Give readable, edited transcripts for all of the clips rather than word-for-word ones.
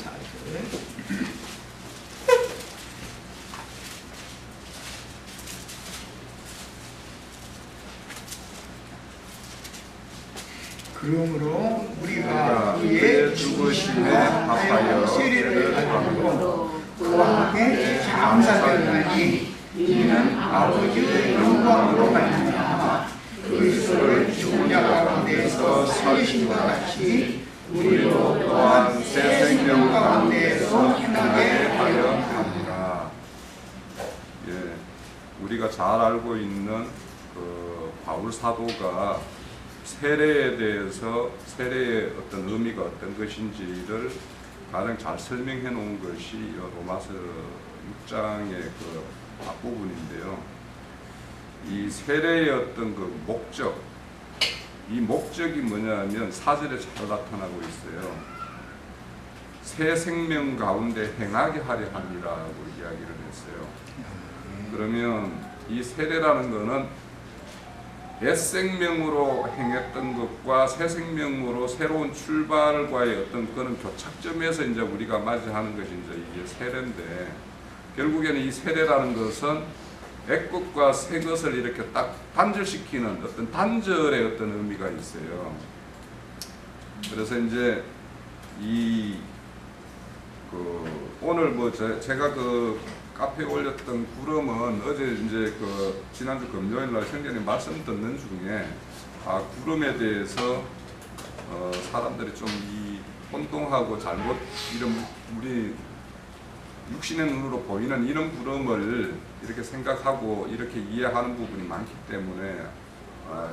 4절. 그러므로 우리가 그의 죽으심에 합하여 세례를 받고 그와 함께 장사되었나니 이는 아버지의 영광으로 말미암아 그리스도를 죽은 자 가운데서 살리심과 같이 우리도 또한 새 생명 가운데서 행하게 하려 합니다. 예, 우리가 잘 알고 있는 그 바울 사도가 세례에 대해서 세례의 어떤 의미가 어떤 것인지를 가장 잘 설명해 놓은 것이 로마서 6장의 그 앞부분인데요. 이 세례의 어떤 그 목적, 이 목적이 뭐냐면 4절에 잘 나타나고 있어요. 새 생명 가운데 행하게 하려 함이라고 이야기를 했어요. 그러면 이 세례라는 것은 옛 생명으로 행했던 것과 새 생명으로 새로운 출발과의 어떤 그런 교착점에서 이제 우리가 맞이하는 것이 이제 이게 세례인데, 결국에는 이 세례라는 것은 옛것과 새 것을 이렇게 딱 단절시키는 어떤 단절의 어떤 의미가 있어요. 그래서 이제 오늘 뭐 제가 그 카페에 올렸던 구름은 어제 이제 그 지난주 금요일 날 형제님 말씀 듣는 중에 구름에 대해서 사람들이 좀 이 혼동하고 잘못 이런 우리 육신의 눈으로 보이는 이런 구름을 이렇게 생각하고 이렇게 이해하는 부분이 많기 때문에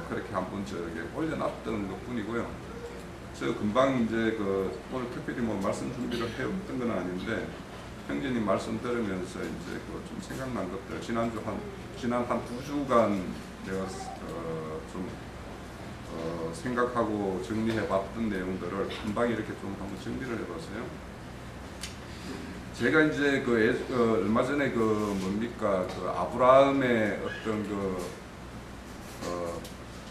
그렇게 한번 저기 올려놨던 것뿐이고요. 저 금방 이제 그 오늘 특별히 뭐 말씀 준비를 해왔던 건 아닌데 형제님 말씀 들으면서 이제 그 좀 생각난 것들 지난 한 2주간 내가 좀 생각하고 정리해봤던 내용들을 한 방에 이렇게 좀 한번 정리를 해봤어요. 제가 이제 얼마 전에 그 아브라함의 어떤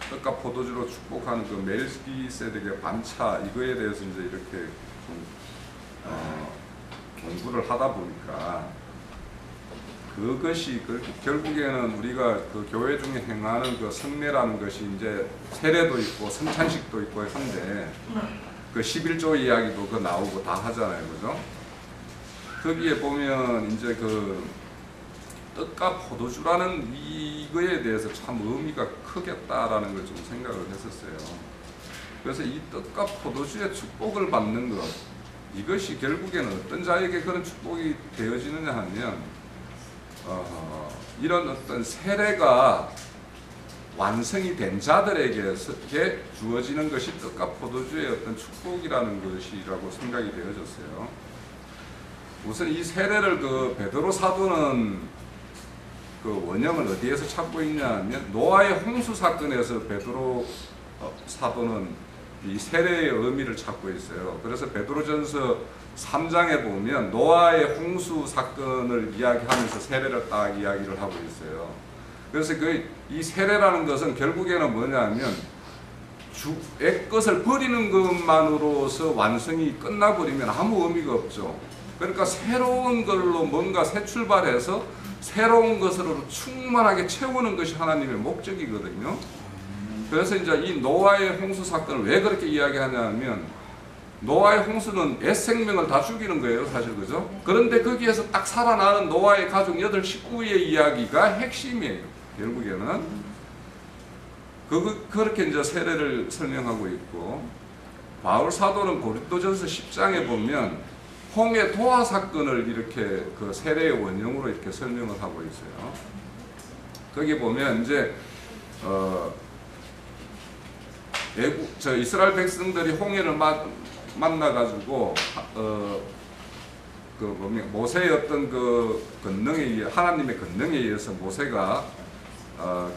떡과 포도주로 축복하는 그 멜기세덱의 반차 이거에 대해서 이제 이렇게 좀 공부를 하다 보니까 그것이 결국에는 우리가 그 교회 중에 행하는 그 성례라는 것이 이제 세례도 있고 성찬식도 있고 한데 그 11조 이야기도 그 나오고 다 하잖아요, 그죠? 거기에 보면 이제 그 떡과 포도주라는 이거에 대해서 참 의미가 크겠다라는 걸 좀 생각을 했었어요. 그래서 이 떡과 포도주의 축복을 받는 것, 이것이 결국에는 어떤 자에게 그런 축복이 되어지느냐 하면 이런 어떤 세례가 완성이 된 자들에게 주어지는 것이 떡과 포도주의 어떤 축복이라는 것이라고 생각이 되어졌어요. 우선 이 세례를 그 베드로 사도는 그 원형을 어디에서 찾고 있냐 하면 노아의 홍수 사건에서 베드로 사도는 이 세례의 의미를 찾고 있어요. 그래서 베드로전서 3장에 보면 노아의 홍수 사건을 이야기하면서 세례를 딱 이야기를 하고 있어요. 그래서 이 세례라는 것은 결국에는 뭐냐면 옛것을 버리는 것만으로서 완성이 끝나버리면 아무 의미가 없죠. 그러니까 새로운 걸로 뭔가 새 출발해서 새로운 것으로 충만하게 채우는 것이 하나님의 목적이거든요. 그래서 이제 이 노아의 홍수 사건을 왜 그렇게 이야기하냐면 노아의 홍수는 옛 생명을 다 죽이는 거예요, 사실, 그죠? 그런데 거기에서 딱 살아나는 노아의 가족 8 식구의 이야기가 핵심이에요, 결국에는. 그렇게 이제 세례를 설명하고 있고, 바울 사도는 고린도전서 10장에 보면 홍해 도화 사건을 이렇게 그 세례의 원형으로 이렇게 설명을 하고 있어요. 거기 보면 이제 이스라엘 백성들이 홍해를 만나가지고 모세의 어떤 그 권능에 의해 하나님의 권능에 의해서 모세가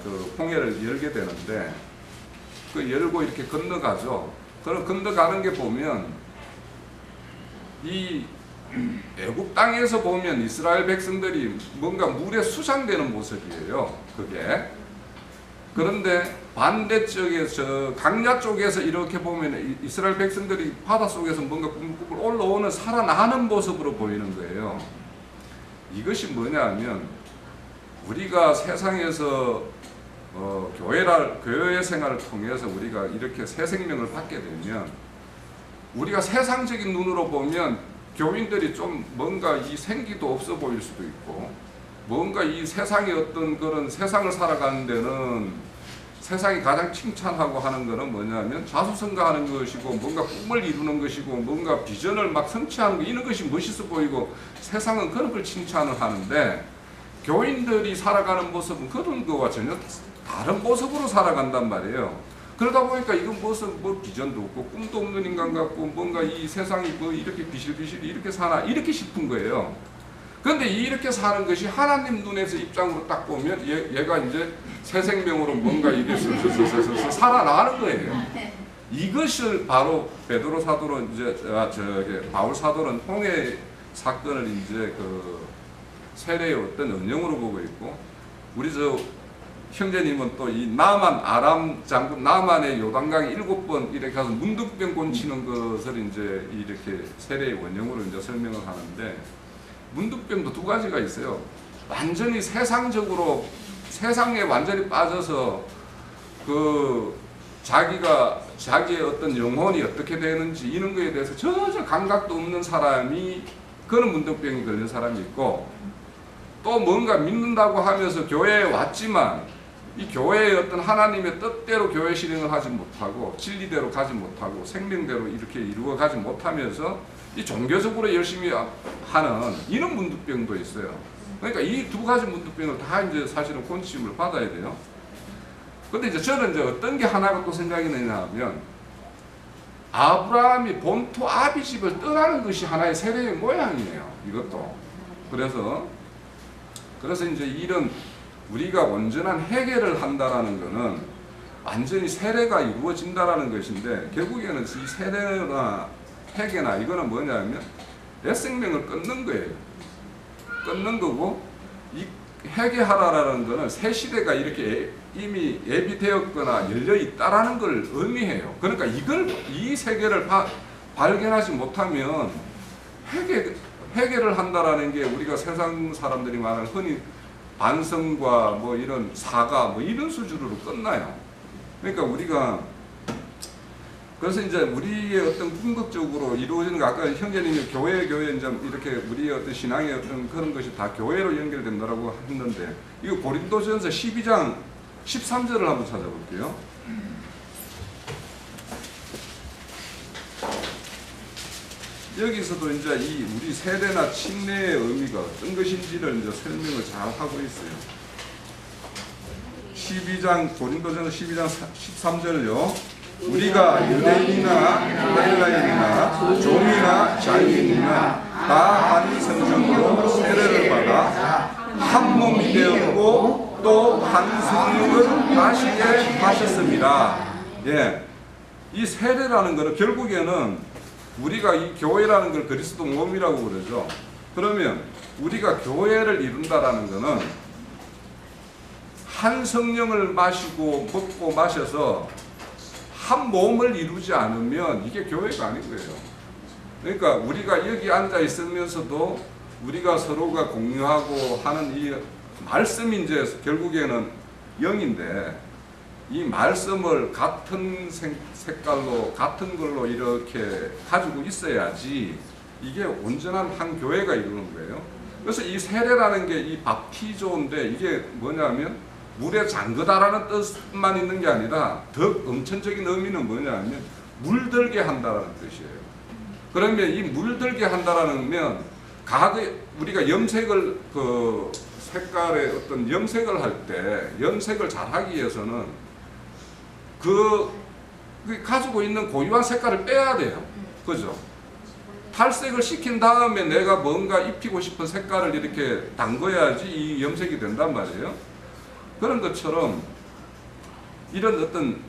그 홍해를 열게 되는데 그 열고 이렇게 건너가죠. 그럼 건너가는 게 보면 이 애국 땅에서 보면 이스라엘 백성들이 뭔가 물에 수상되는 모습이에요, 그게. 그런데 반대쪽에서 강야 쪽에서 이렇게 보면 이스라엘 백성들이 바닷속에서 뭔가 꾸물꾸물 올라오는 그거는 살아나는 모습으로 보이는 거예요. 이것이 뭐냐면 우리가 세상에서 교회 생활을 통해서 우리가 이렇게 새 생명을 받게 되면 우리가 세상적인 눈으로 보면 교인들이 좀 뭔가 이 생기도 없어 보일 수도 있고 뭔가 이 세상의 어떤 그런 세상을 살아가는 데는 세상이 가장 칭찬하고 하는 거는 뭐냐면 자수성가하는 것이고 뭔가 꿈을 이루는 것이고 뭔가 비전을 막 성취하는 거 이런 것이 멋있어 보이고 세상은 그런 걸 칭찬을 하는데 교인들이 살아가는 모습은 그런 거와 전혀 다른 모습으로 살아간단 말이에요. 그러다 보니까 이건 뭐 비전도 없고 꿈도 없는 인간 같고 뭔가 이 세상이 뭐 이렇게 비실비실 이렇게 사나 이렇게 싶은 거예요. 그런데 이렇게 사는 것이 하나님 눈에서 입장으로 딱 보면 얘가 이제 새 생명으로 뭔가 이게 슬슬슬슬 살아나는 거예요. 이것을 바로 베드로 사도는 이제 바울 사도는 홍해 사건을 이제 그 세례의 어떤 은영으로 보고 있고 우리 저 형제님은 또 이 나만 아람 장군 나만의 요단강에 7번 이렇게 가서 문둥병 곤치는 것을 이제 이렇게 세례의 원형으로 이제 설명을 하는데 문둥병도 두 가지가 있어요. 완전히 세상적으로 세상에 완전히 빠져서 그 자기의 어떤 영혼이 어떻게 되는지 이런 거에 대해서 전혀 감각도 없는 사람이 그런 문둥병이 걸린 사람이 있고 또 뭔가 믿는다고 하면서 교회에 왔지만 이 교회의 어떤 하나님의 뜻대로 교회 실행을 하지 못하고 진리대로 가지 못하고 생명대로 이렇게 이루어 가지 못하면서 이 종교적으로 열심히 하는 이런 문둥병도 있어요. 그러니까 이 두 가지 문둥병을 다 이제 사실은 고침을 받아야 돼요. 근데 이제 저는 이제 어떤 게 하나가 또 생각이 나냐 하면 아브라함이 본토 아비 집을 떠나는 것이 하나의 세례의 모양이에요. 이것도. 그래서 이제 이런 우리가 온전한 회개를 한다라는 것은 완전히 세례가 이루어진다라는 것인데 결국에는 이 세례나 회개나 이거는 뭐냐면 내 생명을 끊는 거예요. 끊는 거고 이 회개하라라는 것은 새 시대가 이렇게 이미 예비되었거나 열려 있다라는 걸 의미해요. 그러니까 이 세계를 발견하지 못하면 회개를 한다라는 게 우리가 세상 사람들이 말하는 흔히 반성과 뭐 이런 사과 뭐 이런 수준으로 끝나요. 그러니까 우리가 그래서 이제 우리의 어떤 궁극적으로 이루어지는 거 아까 형제님이 교회 이제 이렇게 우리의 어떤 신앙의 어떤 그런 것이 다 교회로 연결된다라고 했는데 이거 고린도전서 12장 13절을 한번 찾아볼게요. 여기서도 이제 이 우리 세례나 침례의 의미가 어떤 것인지를 이제 설명을 잘 하고 있어요. 12장 고린도전서 12장 13절요. 우리가 유대인이나 헬라인이나 종이나 자유인이나 다 한 성령으로 세례를 받아 한 몸이 되었고 또 한 성령을 마시게 하셨습니다. 예, 이 세례라는 것은 결국에는 우리가 이 교회라는 걸 그리스도 몸이라고 그러죠. 그러면 우리가 교회를 이룬다라는 것은 한 성령을 마시고 먹고 마셔서 한 몸을 이루지 않으면 이게 교회가 아닌 거예요. 그러니까 우리가 여기 앉아 있으면서도 우리가 서로가 공유하고 하는 이 말씀이 이제 결국에는 영인데 이 말씀을 같은 색깔로 같은 걸로 이렇게 가지고 있어야지 이게 온전한 한 교회가 이루는 거예요. 그래서 이 세례라는 게 이 밥티조인데 이게 뭐냐면 물에 잠그다라는 뜻만 있는 게 아니라 더 엄천적인 의미는 뭐냐면 물들게 한다라는 뜻이에요. 그러면 이 물들게 한다라는 면 우리가 염색을 그 색깔의 어떤 염색을 할 때 염색을 잘하기 위해서는 그 가지고 있는 고유한 색깔을 빼야 돼요. 그죠? 탈색을 시킨 다음에 내가 뭔가 입히고 싶은 색깔을 이렇게 담궈야지 이 염색이 된단 말이에요. 그런 것처럼 이런 어떤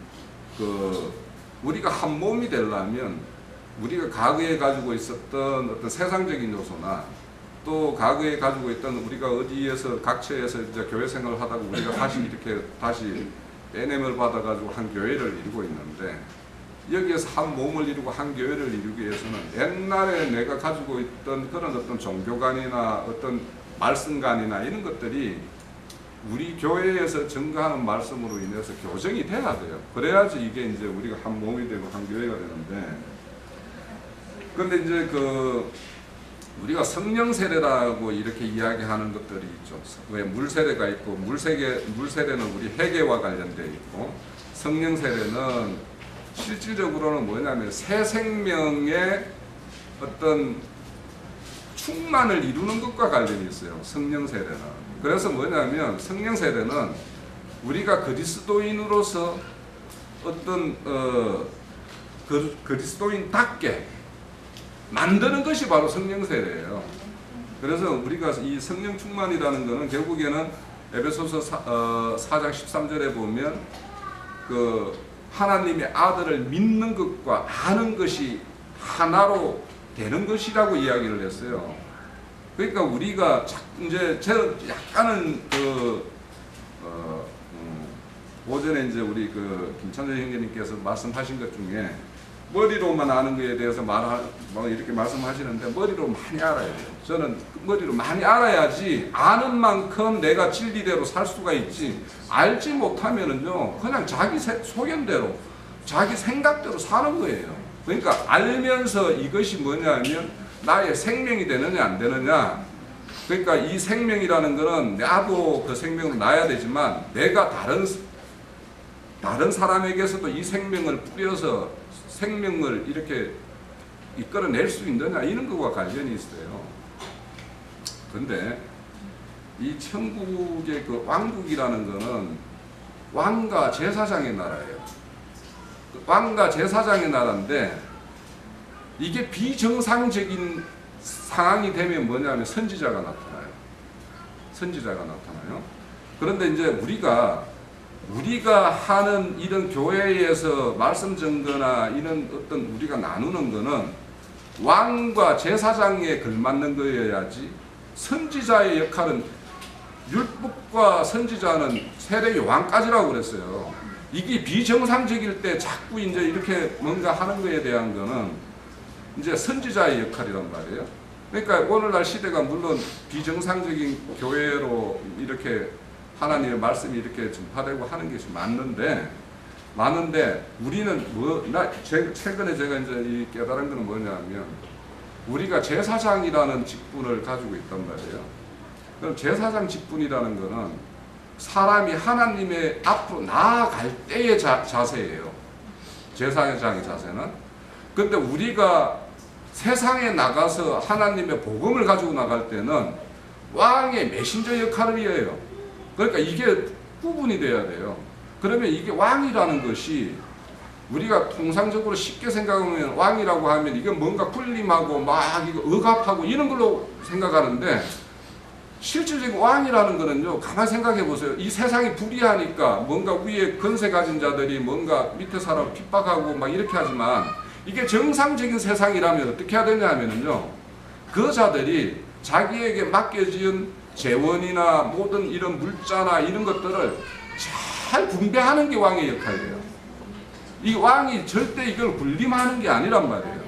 우리가 한 몸이 되려면 우리가 과거에 가지고 있었던 어떤 세상적인 요소나 또 과거에 가지고 있던 우리가 어디에서 각처에서 이제 교회 생활을 하다가 우리가 다시 빼냄을 받아가지고 한 교회를 이루고 있는데 여기에서 한 몸을 이루고 한 교회를 이루기 위해서는 옛날에 내가 가지고 있던 그런 어떤 종교관이나 어떤 말씀관이나 이런 것들이 우리 교회에서 증거하는 말씀으로 인해서 교정이 돼야 돼요. 그래야지 이게 이제 우리가 한 몸이 되고 한 교회가 되는데, 근데 이제 우리가 성령 세례라고 이렇게 이야기하는 것들이 있죠. 왜 물 세례가 있고, 물 세례는 우리 회개와 관련되어 있고, 성령 세례는 실질적으로는 뭐냐면 새 생명의 어떤 충만을 이루는 것과 관련이 있어요. 성령 세례는. 그래서 뭐냐면 성령 세례는 우리가 그리스도인으로서 어떤 그리스도인답게 만드는 것이 바로 성령 세례예요. 그래서 우리가 이 성령 충만이라는 것은 결국에는 에베소서 4장 13절에 보면 하나님의 아들을 믿는 것과 아는 것이 하나로 되는 것이라고 이야기를 했어요. 그러니까 우리가 이제 제가 약간은 오전에 이제 우리 김찬재 형제님께서 말씀하신 것 중에 머리로만 아는 것에 대해서 이렇게 말씀하시는데 머리로 많이 알아야 돼요. 저는 머리로 많이 알아야지 아는 만큼 내가 진리대로 살 수가 있지, 알지 못하면은요 그냥 자기 소견대로 자기 생각대로 사는 거예요. 그러니까 알면서 이것이 뭐냐면 나의 생명이 되느냐 안 되느냐, 그러니까 이 생명이라는 거는 나도 그 생명을 낳아야 되지만 내가 다른 사람에게서도 이 생명을 뿌려서 생명을 이렇게 이끌어낼 수 있느냐, 이런 것과 관련이 있어요. 그런데 이 천국의 왕국이라는 거는 왕과 제사장의 나라예요. 왕과 제사장의 나라인데 이게 비정상적인 상황이 되면 뭐냐면 선지자가 나타나요. 선지자가 나타나요. 그런데 이제 우리가 하는 이런 교회에서 말씀 전거나 이런 어떤 우리가 나누는 거는 왕과 제사장에 걸맞는 거여야지, 선지자의 역할은 율법과 선지자는 세례 요한까지라고 그랬어요. 이게 비정상적일 때 자꾸 이제 이렇게 뭔가 하는 거에 대한 거는 이제 선지자의 역할이란 말이에요. 그러니까 오늘날 시대가 물론 비정상적인 교회로 이렇게 하나님의 말씀이 이렇게 전파되고 하는 것이 많은데 우리는 최근에 제가 이제 깨달은 것은 뭐냐면 우리가 제사장이라는 직분을 가지고 있단 말이에요. 그럼 제사장 직분이라는 것은 사람이 하나님의 앞으로 나아갈 때의 자세예요. 제사장의 자세는. 근데 우리가 세상에 나가서 하나님의 복음을 가지고 나갈 때는 왕의 메신저 역할을 해요. 그러니까 이게 구분이 돼야 돼요. 그러면 이게 왕이라는 것이 우리가 통상적으로 쉽게 생각하면 왕이라고 하면 이게 뭔가 군림하고 막 이거 억압하고 이런 걸로 생각하는데, 실질적인 왕이라는 거는요, 가만히 생각해 보세요. 이 세상이 불의하니까 뭔가 위에 건세 가진 자들이 뭔가 밑에 사람 핍박하고 막 이렇게 하지만, 이게 정상적인 세상이라면 어떻게 해야 되냐 하면은요, 그 자들이 자기에게 맡겨진 재원이나 모든 이런 물자나 이런 것들을 잘 분배하는 게 왕의 역할이에요. 이 왕이 절대 이걸 군림하는 게 아니란 말이에요.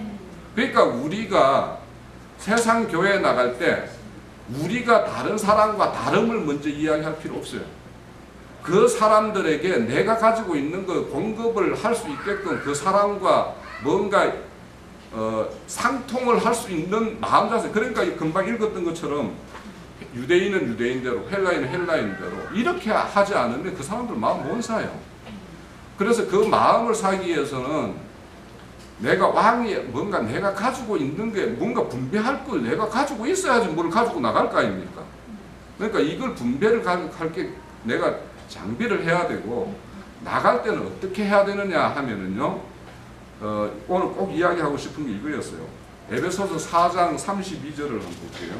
그러니까 우리가 세상 교회에 나갈 때 우리가 다른 사람과 다름을 먼저 이야기할 필요 없어요. 그 사람들에게 내가 가지고 있는 거 공급을 할 수 있게끔 그 사람과 뭔가 상통을 할 수 있는 마음 자세. 그러니까 금방 읽었던 것처럼 유대인은 유대인대로, 헬라인은 헬라인대로 이렇게 하지 않으면 그 사람들 마음 못 사요. 그래서 그 마음을 사기 위해서는 내가 왕이 뭔가 내가 가지고 있는 게 뭔가 분배할 걸 내가 가지고 있어야지 뭘 가지고 나갈 거 아닙니까? 그러니까 이걸 분배를 할 게 내가 장비를 해야 되고, 나갈 때는 어떻게 해야 되느냐 하면은요, 오늘 꼭 이야기하고 싶은 게 이거였어요. 에베소서 4장 32절을 한번 볼게요.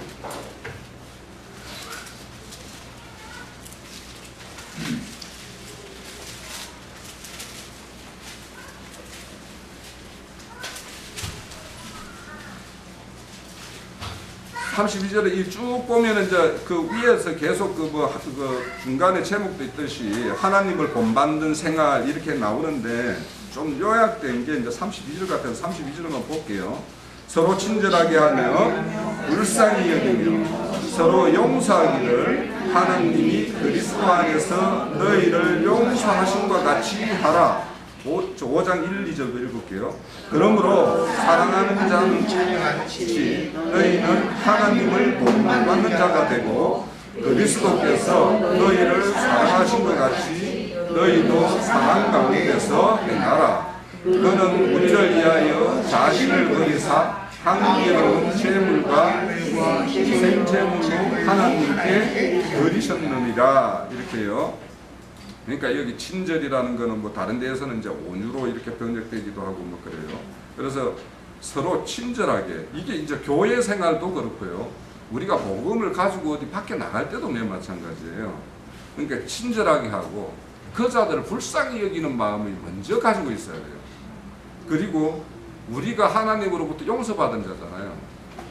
(32절에) 쭉 보면 이제 그 위에서 계속 중간에 제목도 있듯이 하나님을 본받는 생활 이렇게 나오는데, 좀 요약된 게 이제 32절 같아서 32절만 볼게요. 서로 친절하게 하며 불쌍히 여기며 서로 용서하기를 하나님이 그리스도 안에서 너희를 용서하신과 같이 하라. 5장 1, 2절도 읽을게요. 그러므로 사랑하는 자는 자녀같이 너희는 하나님을 본받는 자가 되고 그리스도께서 너희를 사랑하신 것 같이 너희도 사랑 가운데서 행하라. 그는 우리를 위하여 자신을 버리사 향기로운 제물과 희생제물로 하나님께 드리셨느니라. 이렇게요. 그러니까 여기 친절이라는 거는 뭐 다른 데에서는 이제 온유로 이렇게 번역되기도 하고 뭐 그래요. 그래서 서로 친절하게, 이게 이제 교회 생활도 그렇고요. 우리가 복음을 가지고 어디 밖에 나갈 때도 마찬가지예요. 그러니까 친절하게 하고 그 자들을 불쌍히 여기는 마음을 먼저 가지고 있어야 돼요. 그리고 우리가 하나님으로부터 용서받은 자잖아요.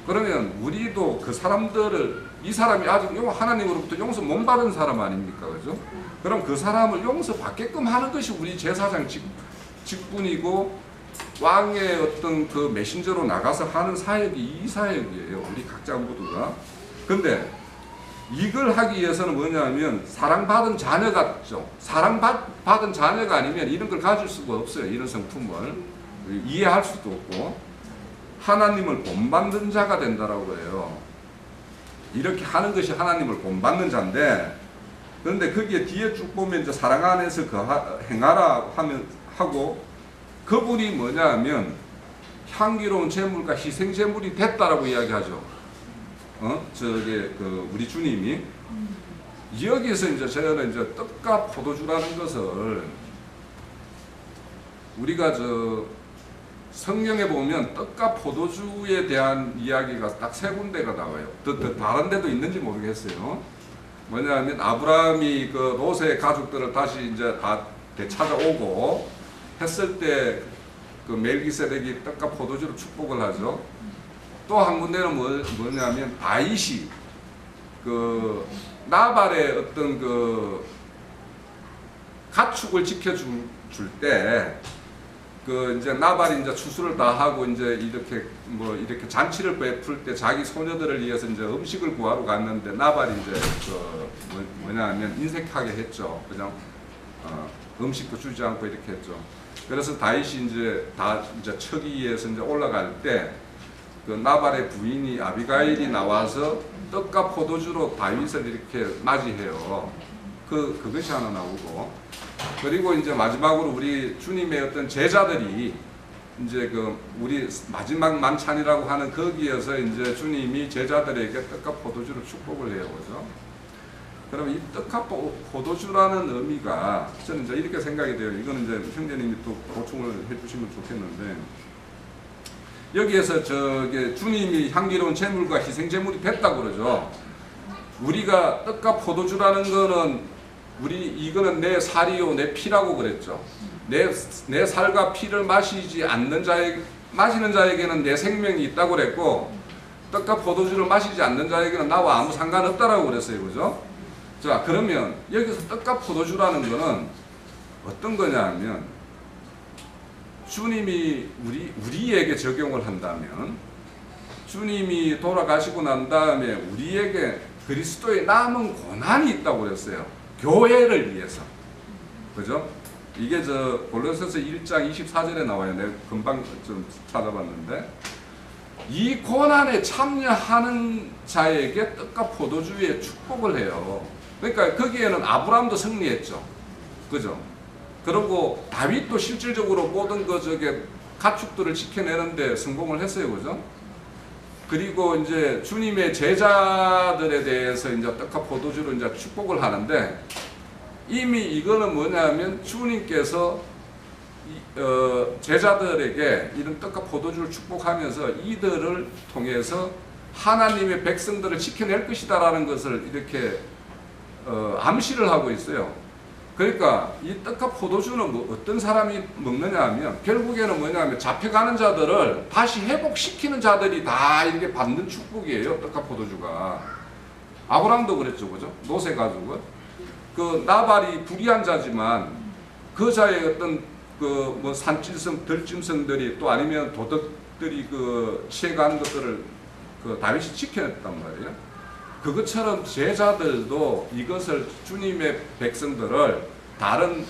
그러면 우리도 그 사람들을, 이 사람이 아직 하나님으로부터 용서 못 받은 사람 아닙니까? 그죠? 그럼 그 사람을 용서받게끔 하는 것이 우리 제사장 직분이고 왕의 어떤 그 메신저로 나가서 하는 사역이 이 사역이에요. 우리 각자 모두가. 근데 이걸 하기 위해서는 뭐냐면 사랑받은 자녀 같죠. 사랑받은 자녀가 아니면 이런 걸 가질 수가 없어요. 이런 성품을 이해할 수도 없고 하나님을 본받는 자가 된다라고 해요. 이렇게 하는 것이 하나님을 본받는 자인데, 그런데 거기에 뒤에 쭉 보면 이제 사랑 안에서 행하라 하고 그분이 뭐냐 하면 향기로운 제물과 희생 제물이 됐다라고 이야기하죠. 우리 주님이 여기서 이제 저는 이제 떡과 포도주라는 것을 우리가 성경에 보면 떡과 포도주에 대한 이야기가 딱 세 군데가 나와요. 다른 데도 있는지 모르겠어요. 뭐냐면 아브라함이 그 롯의 가족들을 다시 이제 다 되찾아오고 했을 때 그 멜기세덱이 떡과 포도주로 축복을 하죠. 또 한 군데는 뭐냐면 다윗이 그 나발의 어떤 그 가축을 지켜줄 때 그 이제 나발이 이제 추수를 다 하고 이제 이렇게 잔치를 베풀 때 자기 소녀들을 위해서 이제 음식을 구하러 갔는데 나발이 이제 뭐냐면 인색하게 했죠. 그냥 음식도 주지 않고 이렇게 했죠. 그래서 다윗이 이제 척이에서 이제 올라갈 때 그 나발의 부인이 아비가일이 나와서 떡과 포도주로 다윗을 이렇게 맞이해요. 그것이 하나 나오고, 그리고 이제 마지막으로 우리 주님의 어떤 제자들이 이제 우리 마지막 만찬이라고 하는 거기에서 이제 주님이 제자들에게 떡과 포도주로 축복을 해요. 그죠? 그럼 이 떡과 포도주라는 의미가 저는 이제 이렇게 생각이 돼요. 이거는 이제 형제님이 또 보충을 해주시면 좋겠는데, 여기에서 주님이 향기로운 제물과 희생 제물이 됐다고 그러죠. 우리가 떡과 포도주라는 거는 이거는 내 살이요 내 피라고 그랬죠. 내 살과 피를 마시는 자에게는 내 생명이 있다고 그랬고, 떡과 포도주를 마시지 않는 자에게는 나와 아무 상관없다라고 그랬어요. 그죠? 자, 그러면 여기서 떡과 포도주라는 거는 어떤 거냐 하면, 주님이 우리에게 적용을 한다면, 주님이 돌아가시고 난 다음에 우리에게 그리스도의 남은 고난이 있다고 그랬어요. 교회를 위해서. 그죠? 이게 골로새서 1장 24절에 나와요. 내가 금방 좀 찾아봤는데, 이 고난에 참여하는 자에게 떡과 포도주의 축복을 해요. 그러니까 거기에는 아브라함도 승리했죠. 그죠? 그리고 다윗도 실질적으로 모든 가축들을 지켜내는데 성공을 했어요. 그죠? 그리고 이제 주님의 제자들에 대해서 이제 떡과 포도주로 이제 축복을 하는데, 이미 이거는 뭐냐면 주님께서 제자들에게 이런 떡과 포도주를 축복하면서 이들을 통해서 하나님의 백성들을 지켜낼 것이다라는 것을 이렇게 암시를 하고 있어요. 그러니까 이 떡과 포도주는 어떤 사람이 먹느냐 하면 결국에는 뭐냐면 잡혀가는 자들을 다시 회복시키는 자들이 다 이렇게 받는 축복이에요. 떡과 포도주가. 아브라함도 그랬죠. 그죠? 롯의 가족은. 그 나발이 불의한 자지만 그 자의 어떤 그 뭐 산짐승, 들짐승들이 또 아니면 도덕들이 그 취해간 것들을 그 다윗이 지켜냈단 말이에요. 그것처럼 제자들도 이것을 주님의 백성들을 다른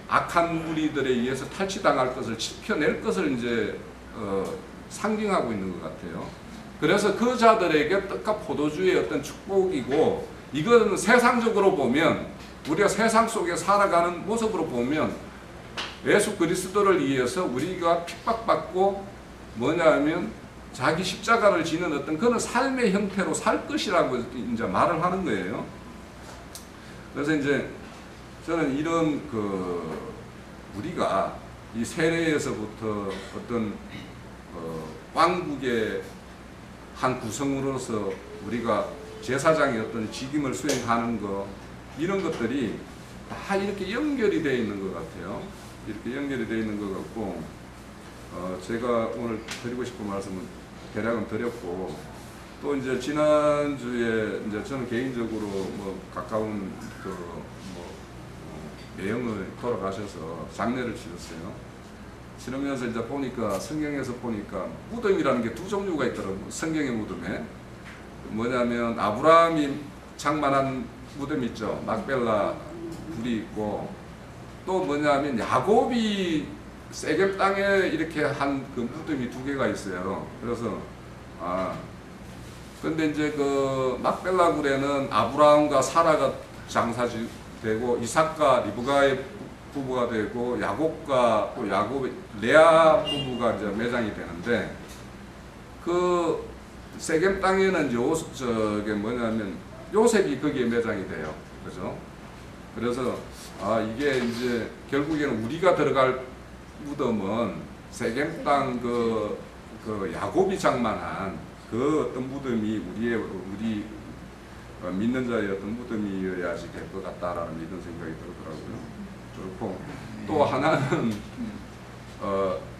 악한 무리들에 의해서 탈취당할 것을 지켜낼 것을 이제 상징하고 있는 것 같아요. 그래서 그 자들에게 떡과 포도주의 어떤 축복이고, 이거는 세상적으로 보면, 우리가 세상 속에 살아가는 모습으로 보면 예수 그리스도를 위해서 우리가 핍박받고 뭐냐 하면 자기 십자가를 지는 어떤 그런 삶의 형태로 살 것이라고 이제 말을 하는 거예요. 그래서 이제 저는 이런 우리가 이 세례에서부터 어떤 왕국의 한 구성으로서 우리가 제사장의 어떤 직임을 수행하는 것, 이런 것들이 다 이렇게 연결이 되어 있는 것 같아요. 이렇게 연결이 되어 있는 것 같고, 제가 오늘 드리고 싶은 말씀은 대략은 드렸고, 또 이제 지난주에 이제 저는 개인적으로 뭐 가까운 내용을 돌아가셔서 장례를 치렀어요. 치르면서 이제 보니까, 성경에서 보니까 무덤이라는 게 두 종류가 있더라고요. 성경의 무덤에 뭐냐면 아브라함이 장만한 무덤 있죠. 막벨라 불이 있고, 또 뭐냐면 야곱이 세겜 땅에 이렇게 한 그 무덤이 두 개가 있어요. 그래서 근데 이제 그 막벨라 굴에는 아브라함과 사라가 장사지 되고, 이삭과 리브가의 부부가 되고, 야곱과 또 야곱의 레아 부부가 이제 매장이 되는데, 그 세겜 땅에는 저게 뭐냐면 요셉이 거기에 매장이 돼요. 그죠? 그래서 이게 이제 결국에는 우리가 들어갈 무덤은 세겜 땅 그 야곱이 장만한 그 어떤 무덤이 우리 믿는 자의 어떤 무덤이어야지 될 것 같다라는 이런 생각이 들더라고요. 그렇고 또 하나는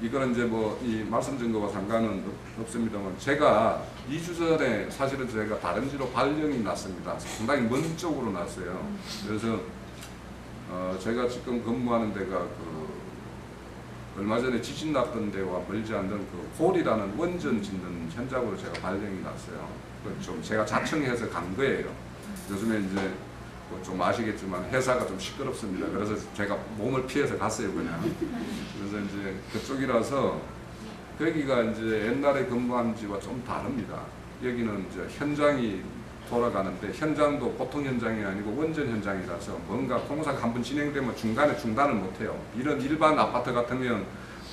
이거는 이제 뭐 이 말씀 증거와 상관은 없습니다만, 제가 2주 전에 사실은 제가 다른지로 발령이 났습니다. 상당히 먼 쪽으로 났어요. 그래서 제가 지금 근무하는 데가 얼마 전에 지진 났던 데와 멀지 않는 홀이라는 원전 짓는 현장으로 제가 발령이 났어요. 좀 제가 자청해서 간 거예요. 요즘에 이제 좀 아시겠지만 회사가 좀 시끄럽습니다. 그래서 제가 몸을 피해서 갔어요, 그냥. 그래서 이제 그쪽이라서 거기가 이제 옛날에 근무한 지와 좀 다릅니다. 여기는 이제 현장이 돌아가는데, 현장도 보통 현장이 아니고 원전 현장이라서 뭔가 공사가 한번 진행되면 중간에 중단을 못해요. 이런 일반 아파트 같으면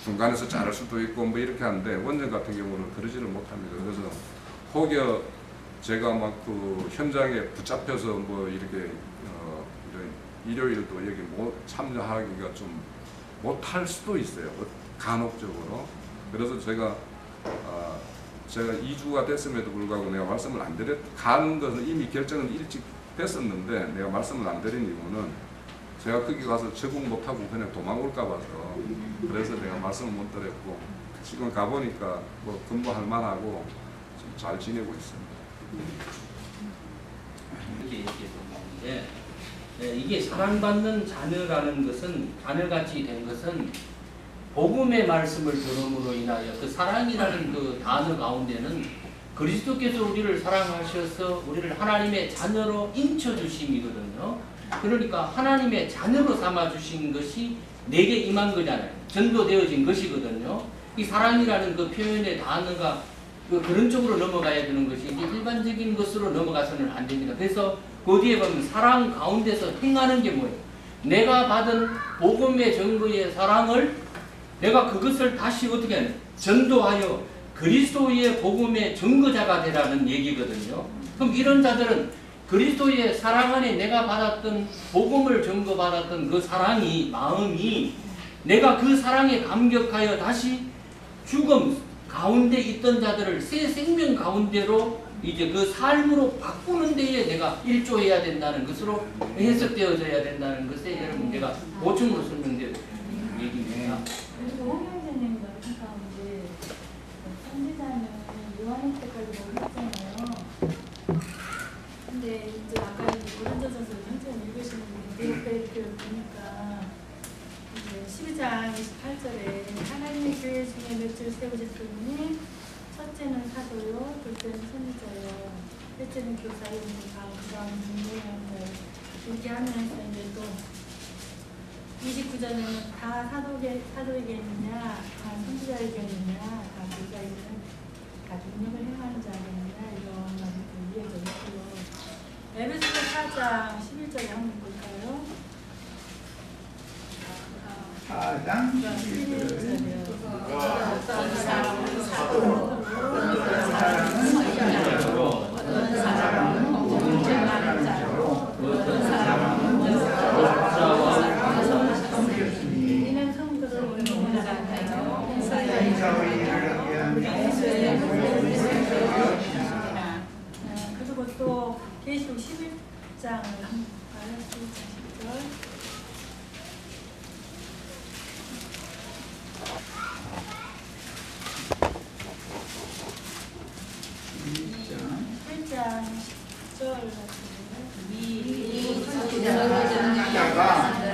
중간에서 자를 수도 있고 뭐 이렇게 하는데, 원전 같은 경우는 그러지를 못합니다. 그래서 혹여 제가 막 그 현장에 붙잡혀서 뭐 이렇게 일요일도 여기 참여하기가 좀 못할 수도 있어요. 간혹적으로. 그래서 제가 2주가 됐음에도 불구하고 내가 말씀을 안 가는 것은 이미 결정은 일찍 됐었는데, 내가 말씀을 안 드린 이유는 제가 거기 가서 적응 못하고 그냥 도망올까 봐서, 그래서 내가 말씀을 못 드렸고, 지금 가보니까 뭐 근무할 만하고 좀 잘 지내고 있습니다. 이렇게 얘기했는데, 이게 사랑받는 자녀라는 것은, 자녀같이 된 것은 복음의 말씀을 들음으로 인하여 그 사랑이라는 그 단어 가운데는 그리스도께서 우리를 사랑하셔서 우리를 하나님의 자녀로 인쳐주심이거든요. 그러니까 하나님의 자녀로 삼아주신 것이 내게 임한 거잖아요. 전도되어진 것이거든요. 이 사랑이라는 그 표현의 단어가 그런 쪽으로 넘어가야 되는 것이 일반적인 것으로 넘어가서는 안 됩니다. 그래서 그 뒤에 보면 사랑 가운데서 행하는 게 뭐예요? 내가 받은 복음의 증거의 사랑을 내가 그것을 다시 어떻게 하냐? 전도하여 그리스도의 복음의 증거자가 되라는 얘기거든요. 그럼 이런 자들은 그리스도의 사랑 안에 내가 받았던 복음을 증거받았던 그 사랑이, 마음이 내가 그 사랑에 감격하여 다시 죽음 가운데 있던 자들을 새 생명 가운데로 이제 그 삶으로 바꾸는 데에 내가 일조해야 된다는 것으로 해석되어져야 된다는 것에 여러분 제가 보충으로 설명드릴 얘기입니다. 그리고 홍영재님 같은 가운데 선지자는 요한일 때까지 모르잖아요. 근데 이제 아까 고린도전서 전체를 읽으시는데 그 옆에 보니까 이제 12장 58절에 하나님의 교회 중에 몇줄 세우셨으니 첫째는 사도요, 둘째는 선지자요, 셋째는 교사요, 그 다음 중보자요. 이렇게 하면서 이제 또 29절에는 다 사도에게느냐, 다 선지자에게느냐, 다 교사에게는 다 능력을 행하는 자에게느냐, 이런 말을 이해가 있고요. 에베소서 4장 11절에 한번 볼까요? 4장 11절이요. 어떤 사람은 사도로, 어떤 사람은 선지자로, 어떤 사람은 공증하는 자로, 어떤 사람은 목자와 이는 성도를 운동하잖아요. 인사의 일을 하게 하며 그리고 또 계시록 11장을 한번 봐요. 11장 10절. 1장 10절 자가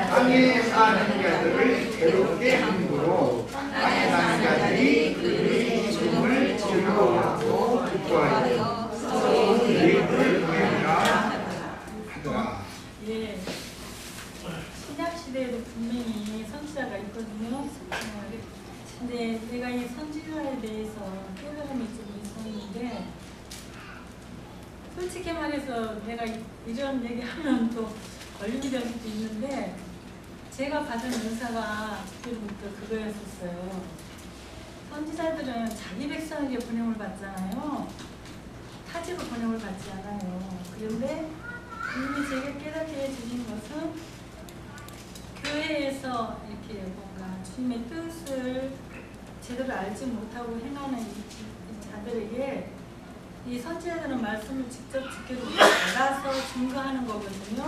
땅에 사는 자들을 괴롭게 함으로 땅에 사는 자들이 그의 죽음을 즐거워하고 기뻐하여 서로 그를 보내라 하더라. 예. 신약 시대에도 분명히 선지자가 있거든요. 근데 내가 이 선지자에 대해서 깨달음이 좀 있었는데, 솔직히 말해서 내가 이런 얘기하면 또 걸림이 될 수도 있는데, 제가 받은 은사가 그때부터 그거였었어요. 선지자들은 자기 백성에게 번영을 받잖아요. 타지로 번영을 받지 않아요. 그런데 이미 제가 깨닫게 해주신 것은 교회에서 이렇게 뭔가 주님의 뜻을 제대로 알지 못하고 행하는 이 자들에게 이 선지자들은 말씀을 직접 지켜주고 알아서 증거하는 거거든요.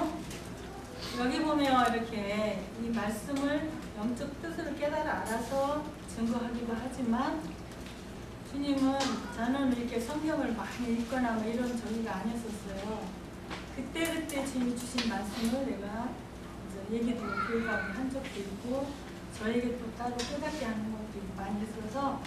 여기 보면 이렇게 이 말씀을 영적 뜻을 깨달아 알아서 증거하기도 하지만, 주님은 저는 이렇게 성경을 많이 읽거나 뭐 이런 저기가 아니었었어요. 그때 주님 주신 말씀을 내가 이제 얘기도 교회 가고 한 적도 있고, 저에게 또 따로 깨닫게 하는 것도 많이 있어서,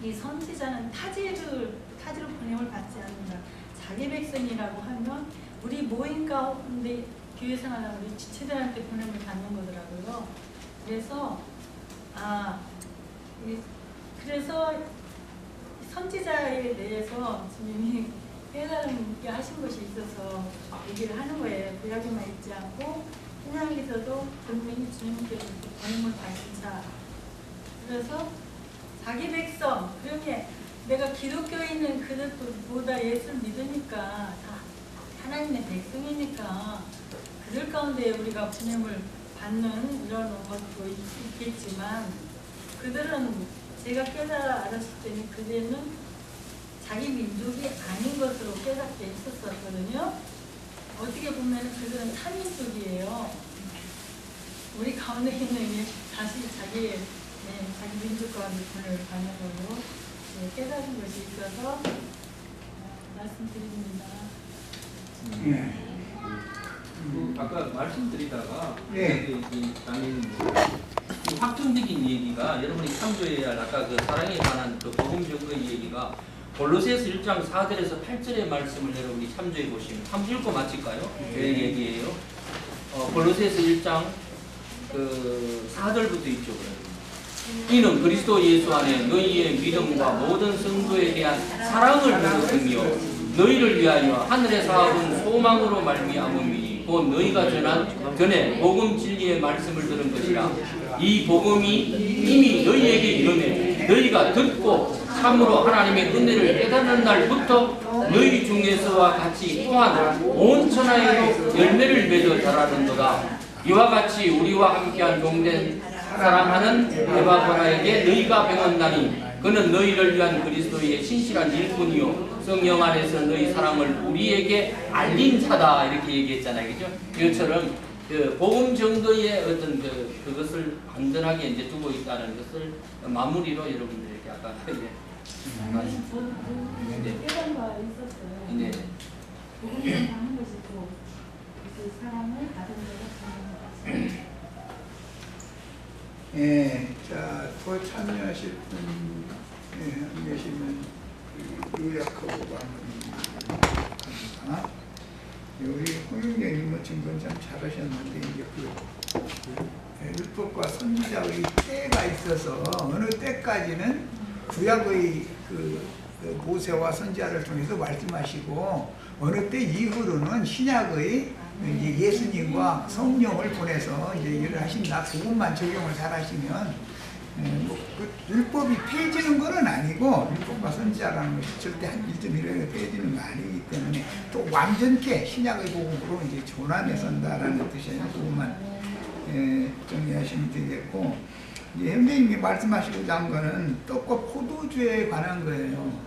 이 선지자는 타지로 번영을 받지 않는다. 자기 백성이라고 하면 우리 모임 가운데 교회 생활하는 우리 지체들한테 번영을 받는 거더라고요. 그래서 그래서 선지자에 대해서 주님이 깨달음게 하신 것이 있어서 얘기를 하는 거예요. 구약에만 있지 않고 신약에서도 분명히 주님께서 번영을 받은 자. 그래서 자기 백성, 그러면 내가 기독교에 있는 그들보다 예수를 믿으니까 다 하나님의 백성이니까 그들 가운데 우리가 분임을 받는 이런 것도 있겠지만, 그들은 제가 깨달아 알았을 때는 그들은 자기 민족이 아닌 것으로 깨닫게 있었거든요. 어떻게 보면 그들은 타민족이에요. 우리 가운데 있는 다시 자기 민족과 분을 받는 걸로 깨달은 것이 있어서 말씀드립니다. 아까 말씀드리다가 네. 나는 확정적인 얘기가 여러분이 참조해야 할 아까 그 사랑에 관한 그 복음 증거의 얘기가 골로새서 1장 4절에서 8절의 말씀을 여러분이 참조해 보시면 한번 읽고 마칠까요? 그 얘기예요. 골로새서 1장 그 4절부터 있죠. 이는 그리스도 예수 안에 너희의 믿음과 모든 성도에 대한 사랑을 베풀며 너희를 위하여 하늘의 사업은 소망으로 말미암음이니 곧 너희가 전에 복음 진리의 말씀을 들은 것이라. 이 복음이 이미 너희에게 이르매 너희가 듣고 참으로 하나님의 은혜를 깨닫는 날부터 너희 중에서와 같이 또한 온 천하에도 열매를 맺어 자라는도다. 이와 같이 우리와 함께한 종된 사랑하는 에바브라에게 너희가 배웠나니 그는 너희를 위한 그리스도의 신실한 일꾼이요 성령 안에서 너희 사랑을 우리에게 알린 자다. 이렇게 얘기했잖아요, 그죠? 이것처럼 그 복음 정도의 어떤 그것을 완전하게 이제 두고 있다는 것을 마무리로 여러분들에게 아까 깨달은 바 있었어요. 네. 복음을 하는 것이고 그 사랑을 받은 자가 자, 더 참여하실 분 안 계시면 요약하고 마무리합니다. 우리 홍영경님은 증거는 참 잘하셨는데 이제 율법과 선지자의 때가 있어서 어느 때까지는 구약의 그 모세와 선지자를 통해서 말씀하시고 어느 때 이후로는 신약의 이제 예수님과 성령을 보내서 이제 일을 하신다. 그것만 적용을 잘 하시면 그 율법이 폐해지는 건 아니고 율법과 선지자라는 것이 절대 한 1.1에 폐해지는 거 아니기 때문에 또 완전케 신약의 복음으로 이제 전환해 선다라는 뜻이에요. 그것만 정리하시면 되겠고 이제 형제님이 말씀하시고자 한 거는 떡과 포도주에 관한 거예요.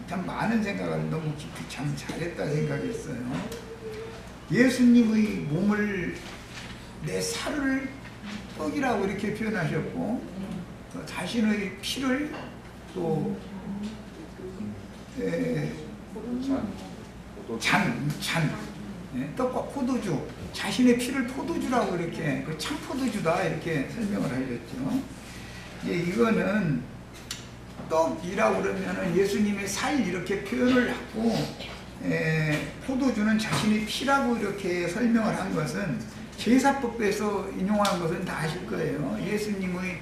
참 많은 생각을 너무 깊이 참 잘했다 생각했어요. 예수님의 몸을 내 살을 떡이라고 이렇게 표현하셨고 자신의 피를 또 잔 떡과 포도주 자신의 피를 포도주라고 이렇게 참 포도주다 이렇게 설명을 하셨죠. 이거는 떡이라고 그러면은 예수님의 살 이렇게 표현을 하고 포도주는 자신의 피라고 이렇게 설명을 한 것은 제사법에서 인용한 것은 다 아실 거예요. 예수님의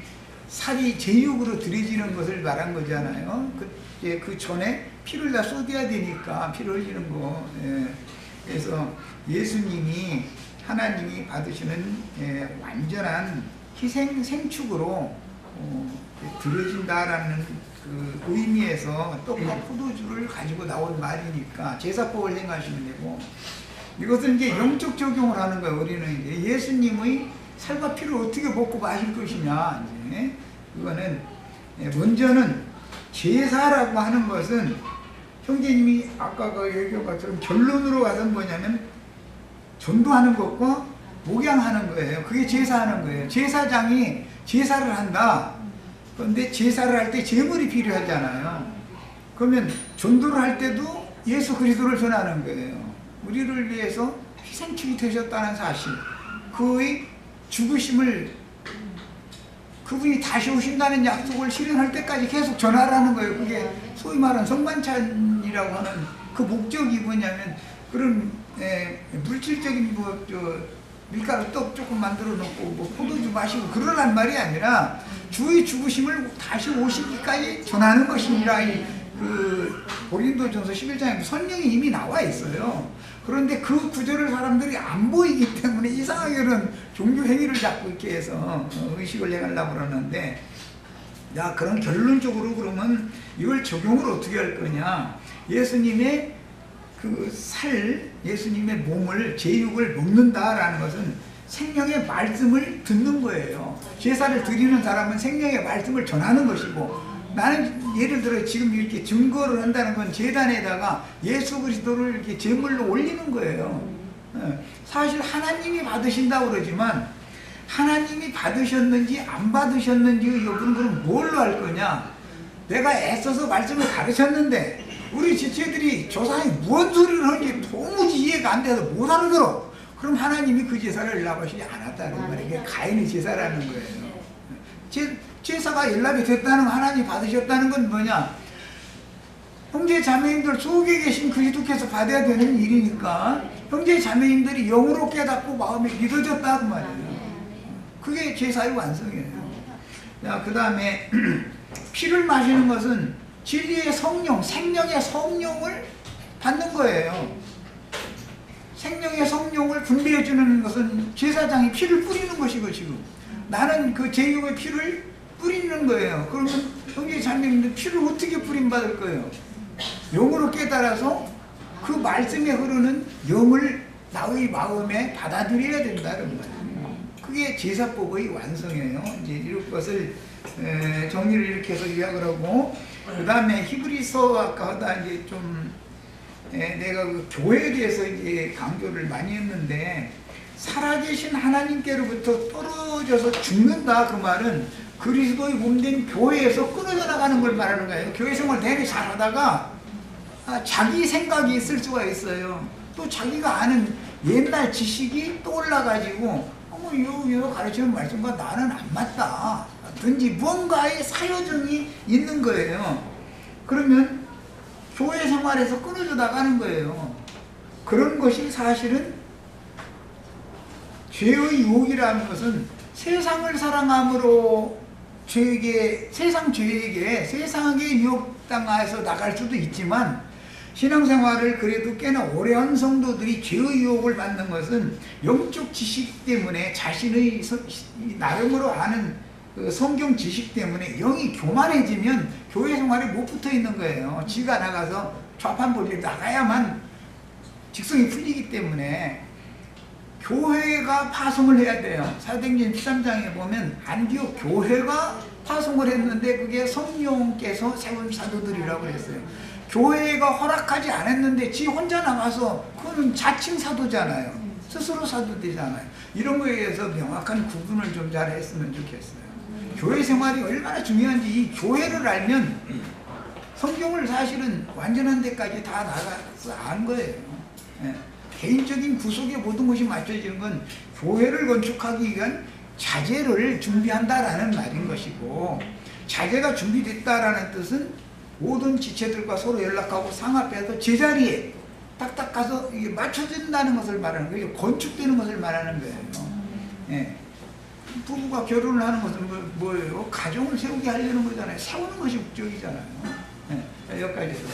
살이 제육으로 드려지는 것을 말한 거잖아요. 그 전에 피를 다 쏟아야 되니까 피를 흘리는 거. 그래서 예수님이 하나님이 받으시는 완전한 희생 생축으로 드려진다라는 그 의미에서 떡과 포도주를 가지고 나온 말이니까 제사법을 행하시면 되고 이것은 이제 영적 적용을 하는 거예요. 우리는 이제 예수님의 살과 피를 어떻게 먹고 마실 것이냐. 이제 그거는 먼저는 제사라고 하는 것은 형제님이 아까 그 얘기한 것처럼 결론으로 가서는 뭐냐면 전도하는 것과 목양하는 거예요. 그게 제사하는 거예요. 제사장이 제사를 한다. 그런데 제사를 할 때 제물이 필요하잖아요. 그러면 전도를 할 때도 예수 그리스도를 전하는 거예요. 우리를 위해서 희생축이 되셨다는 사실, 그의 죽으심을 그분이 다시 오신다는 약속을 실현할 때까지 계속 전하라는 거예요. 그게 소위 말하는 성만찬이라고 하는 그 목적이 뭐냐면 그런 물질적인 밀가루 떡 조금 만들어 놓고 포도주 마시고 그러란 말이 아니라 주의 죽으심을 다시 오시기까지 전하는 것이니라. 그 고린도전서 11장에 성령이 이미 나와 있어요. 그런데 그 구절을 사람들이 안 보이기 때문에 이상하게는 종교 행위를 자꾸 이렇게 해서 의식을 행하려고 그러는데, 야, 그런 결론적으로 그러면 이걸 적용을 어떻게 할 거냐? 예수님의 그 예수님의 몸을, 제육을 먹는다라는 것은 생명의 말씀을 듣는 거예요. 제사를 드리는 사람은 생명의 말씀을 전하는 것이고, 나는 예를 들어 지금 이렇게 증거를 한다는 건 제단에다가 예수 그리스도를 이렇게 제물로 올리는 거예요. 사실 하나님이 받으신다고 그러지만 하나님이 받으셨는지 안 받으셨는지 여부는 그럼 뭘로 할 거냐? 내가 애써서 말씀을 가르쳤는데 우리 지체들이 조상이 무슨 소리를 하는지 도무지 이해가 안 돼서 못 알아들어. 그럼 하나님이 그 제사를 연락하시지 않았다는 말이에요. 그게 가인의 제사라는 거예요. 제사가 연락이 됐다는 거, 하나님 받으셨다는 건 뭐냐? 형제 자매님들 속에 계신 그리스도께서 받아야 되는 일이니까 형제 자매님들이 영으로 깨닫고 마음에 믿어졌다고 말이에요. 그게 제사의 완성이에요. 그 다음에 피를 마시는 것은 진리의 성령, 생명의 성령을 받는 거예요. 생명의 성령을 분배해 주는 것은 제사장이 피를 뿌리는 것이고, 지금 나는 그 제육의 피를 뿌리는 거예요. 그러면 형제 자매님들 피를 어떻게 뿌림받을 거예요? 영으로 깨달아서 그 말씀에 흐르는 영을 나의 마음에 받아들여야 된다는 거예요. 그게 제사법의 완성이에요. 이제 이런 것을 정리를 이렇게 해서 요약을 하고, 그 다음에 히브리서 아까 하다 이제 좀 내가 그 교회에 대해서 이제 강조를 많이 했는데, 살아계신 하나님께로부터 떨어져서 죽는다, 그 말은 그리스도의 몸된 교회에서 끊어져 나가는 걸 말하는 거예요. 교회 생활 되게 잘하다가 자기 생각이 있을 수가 있어요. 또 자기가 아는 옛날 지식이 떠올라가지고 요 가르치는 말씀과 나는 안 맞다. 든지 뭔가의 사효정이 있는 거예요. 그러면 교회 생활에서 끊어져 나가는 거예요. 그런 것이 사실은 죄의 유혹이라는 것은 세상을 사랑함으로 세상 죄에게 세상에 유혹당해서 나갈 수도 있지만 신앙생활을 그래도 꽤나 오래 한 성도들이 죄의 유혹을 받는 것은 영적 지식 때문에 자신의 나름으로 아는 그 성경 지식 때문에 영이 교만해지면 교회 생활에 못 붙어 있는 거예요. 지가 나가서 좌판벌리에 나가야만 직성이 풀리기 때문에 교회가 파송을 해야 돼요. 사도행전 13장에 보면 안디옥 교회가 파송을 했는데 그게 성령께서 세운 사도들이라고 그랬어요. 교회가 허락하지 않았는데 지 혼자 나가서 그거는 자칭 사도잖아요. 스스로 사도 되잖아요. 이런 거에 대해서 명확한 구분을 좀 잘 했으면 좋겠어요. 교회 생활이 얼마나 중요한지 이 교회를 알면 성경을 사실은 완전한 데까지 다 나가서 아는 거예요. 예. 개인적인 구속의 모든 것이 맞춰지는 건 교회를 건축하기 위한 자재를 준비한다라는 말인 것이고, 자재가 준비됐다라는 뜻은 모든 지체들과 서로 연락하고 상합해서 제자리에 딱딱 가서 이게 맞춰진다는 것을 말하는 거예요. 건축되는 것을 말하는 거예요. 예. 부부가 결혼을 하는 것은 뭐예요? 가정을 세우게 하려는 거잖아요. 세우는 것이 목적이잖아요. 예. 여기까지 해서.